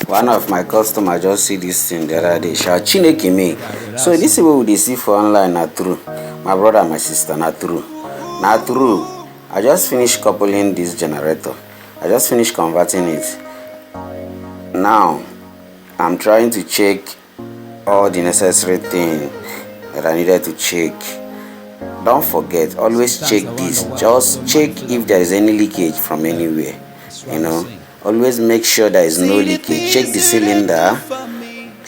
One of my customers just see this thing the other day. Shout Chineke me. So this is what we see for online na true. My brother and my sister na true. Na true. I just finished coupling this generator. I just finished converting it. Now I'm trying to check all the necessary things that I needed to check. Don't forget, always check this. Just check if there is any leakage from anywhere. You know, always make sure there is no leakage. Check the cylinder.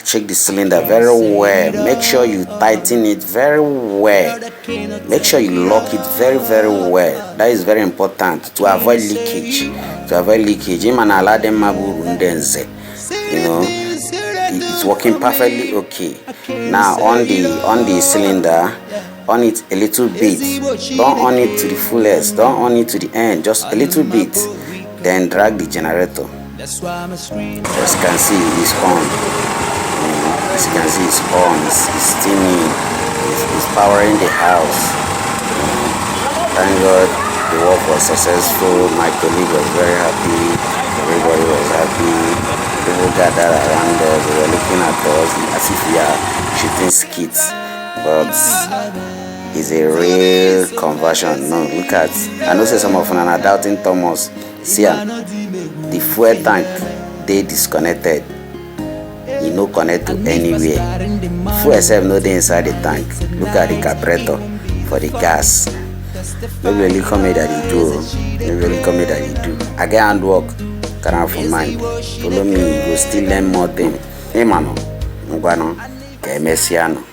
Check the cylinder very well. Make sure you tighten it very well. Make sure you lock it very well. That is very important to avoid leakage. To avoid leakage. You know, it's working perfectly okay. Now on the cylinder, on it a little bit. Don't on it to the fullest. Don't on it to the end. Just a little bit. Then drag the generator. As you can see, it's on. As you can see, it's on. It's steaming. It's powering the house. Thank God the work was successful. My colleague was very happy. Everybody was happy. People gathered around us. They were looking at us as if we are shooting skits. But it's a real conversion. No, look at. I know say some of them are doubting Thomas. See, the fuel tank they disconnected. You no connect to anywhere. Fuel itself no dey inside the tank. Look at the carburetor for the gas. Maybe really come here that you do. Maybe really come here that you do. I get handwork. Can for mind. Follow me. You go still learn more things. Hey mano, Mugano, que mesiano.